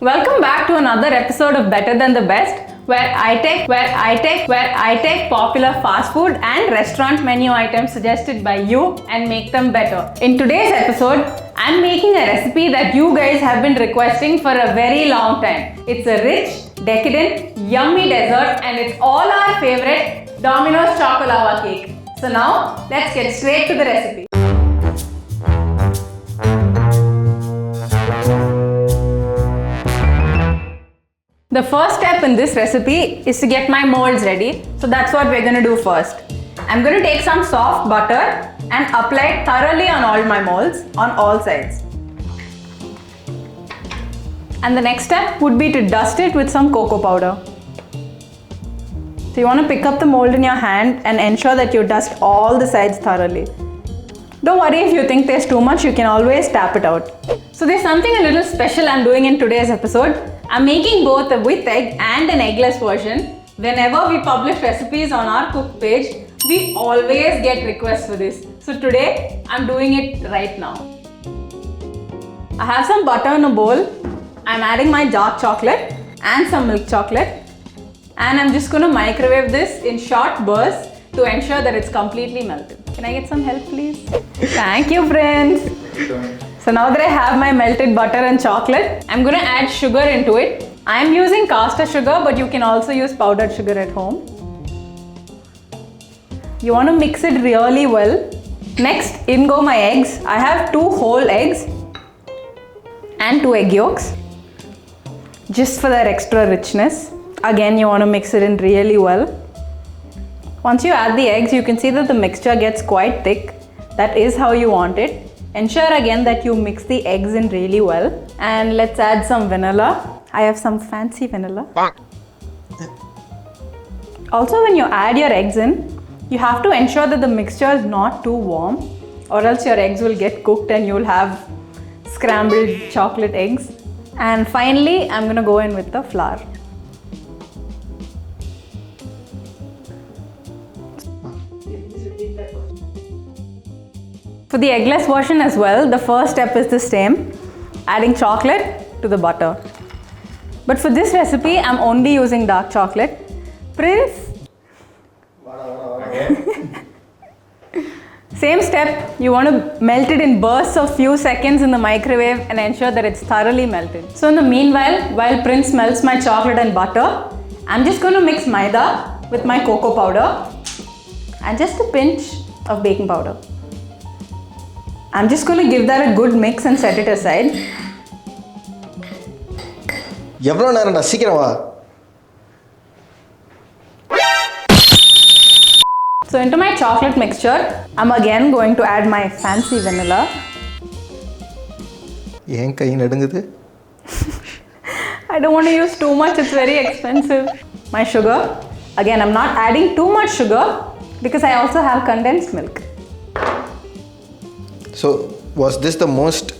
Welcome back to another episode of Better Than the Best, where I take popular fast food and restaurant menu items suggested by you and make them better. In today's episode, I'm making a recipe that you guys have been requesting for a very long time. It's a rich, decadent, yummy dessert, and it's all our favorite Domino's Choco lava cake. So now, let's get straight to the recipe. The first step in this recipe is to get my molds ready. So that's what we're going to do first. I'm going to take some soft butter and apply it thoroughly on all my molds on all sides. And the next step would be to dust it with some cocoa powder. So you want to pick up the mold in your hand and ensure that you dust all the sides thoroughly. Don't worry if you think there's too much, you can always tap it out. So there's something a little special I'm doing in today's episode. I'm making both a with egg and an eggless version. Whenever we publish recipes on our cook page, we always get requests for this. So today, I'm doing it right now. I have some butter in a bowl. I'm adding my dark chocolate and some milk chocolate. And I'm just going to microwave this in short bursts to ensure that it's completely melted. Can I get some help, please? Thank you, friends. So now that I have my melted butter and chocolate, I'm going to add sugar into it. I'm using caster sugar, but you can also use powdered sugar at home. You want to mix it really well. Next, in go my eggs. I have 2 whole eggs and 2 egg yolks, just for that extra richness. Again, you want to mix it in really well. Once you add the eggs, you can see that the mixture gets quite thick. That is how you want it. Ensure again that you mix the eggs in really well. And let's add some vanilla. I have some fancy vanilla. Also, when you add your eggs in, you have to ensure that the mixture is not too warm, or else your eggs will get cooked and you'll have scrambled chocolate eggs. And finally, I'm going to go in with the flour. For the eggless version as well, the first step is the same, adding chocolate to the butter. But for this recipe, I'm only using dark chocolate. Prince? Same step, you want to melt it in bursts of few seconds in the microwave and ensure that it's thoroughly melted. So in the meanwhile, while Prince melts my chocolate and butter, I'm just going to mix Maida with my cocoa powder and just a pinch of baking powder. I'm just going to give that a good mix and set it aside. So into my chocolate mixture, I'm again going to add my fancy vanilla. I don't want to use too much, it's very expensive. My sugar. Again, I'm not adding too much sugar because I also have condensed milk. So, was this the most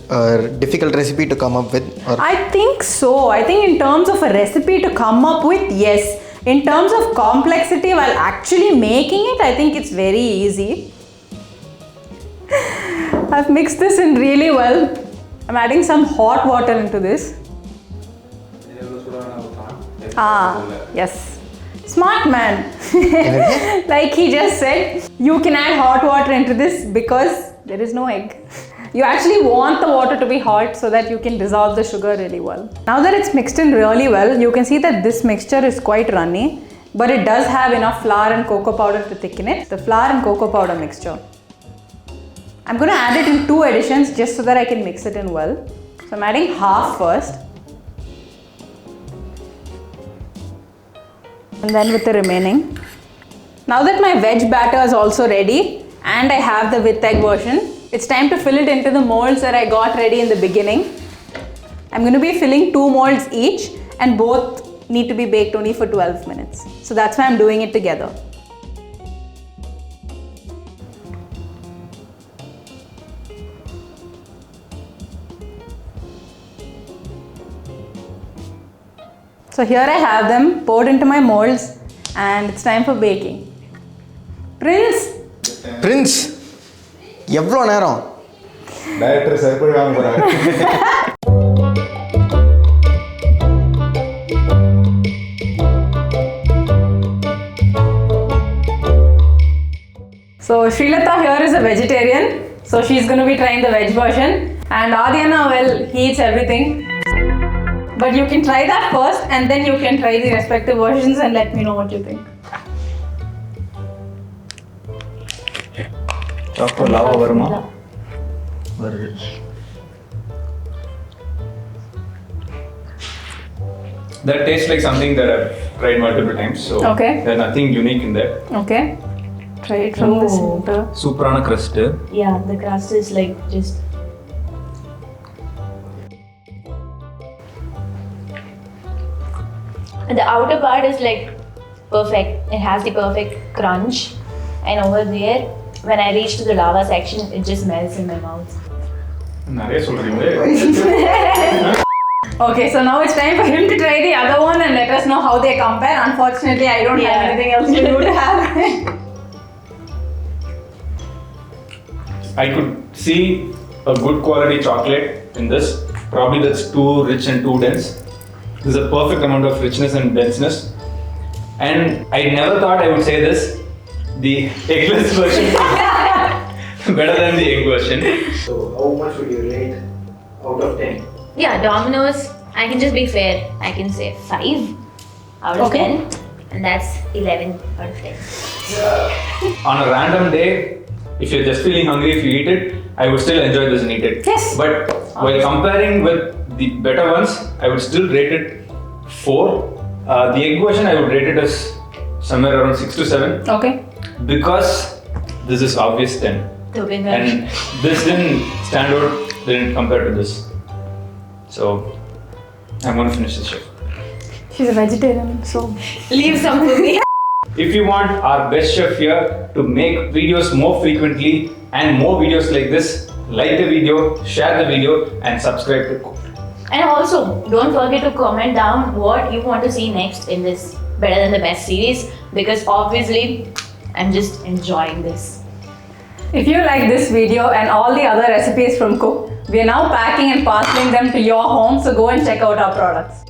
difficult recipe to come up with? Or? I think so. I think in terms of a recipe to come up with, yes. In terms of complexity while actually making it, I think it's very easy. I've mixed this in really well. I'm adding some hot water into this. Yes. Smart man. Like he just said, you can add hot water into this because there is no egg. You actually want the water to be hot so that you can dissolve the sugar really well. Now that it's mixed in really well, you can see that this mixture is quite runny, but it does have enough flour and cocoa powder to thicken it. The flour and cocoa powder mixture. I'm going to add it in 2 additions just so that I can mix it in well. So I'm adding half first. And then with the remaining. Now that my veg batter is also ready and I have the with egg version, it's time to fill it into the molds that I got ready in the beginning. I'm going to be filling 2 molds each and both need to be baked only for 12 minutes. So that's why I'm doing it together. So here I have them poured into my molds and it's time for baking. Prince! எவ்வளோ நேரம்? Director surprise வாங்க போறாங்க. Srinath here is a vegetarian, so she's going to be trying the veg version. And Adhyana, well, he eats everything. But you can try that first and then you can try the respective versions and let me know what you think. Choco lava varma. That tastes like something that I've tried multiple times. So Okay. there's nothing unique in there. Okay. Try it from the center. Superana crust. Yeah, the crust is like just. The outer part is like perfect. It has the perfect crunch, and over there, when I reach to the lava section, it just melts in my mouth. நிறைய சொல்றீங்களே. Okay, so now it's time for him to try the other one and let us know how they compare. Unfortunately, I don't have anything else for you to have. I could see a good quality chocolate in this. Probably that's too rich and too dense. There's a perfect amount of richness and denseness. And I never thought I would say this. The eggless version is better than the egg version. So how much would you rate out of 10? Yeah, Domino's, I can just be fair. I can say 5 out of 10, and that's 11 out of 10. On a random day, if you're just feeling hungry, if you eat it, I would still enjoy this and eat it. Yes. But while comparing with the better ones, I would still rate it 4. The egg version, I would rate it as somewhere around 6 to 7. Okay. Because this is obvious 10. And this didn't stand out, didn't compare to this. So, I'm going to finish this chef. She's a vegetarian, so Leave some for me. If you want our best chef here to make videos more frequently and more videos like this, like the video, share the video and subscribe to Cook. And also, don't forget to comment down what you want to see next in this Better Than the Best series, because obviously, I'm just enjoying this. if you like this video and all the other recipes from Cook, we are now packing and parceling them to your home, so go and check out our products.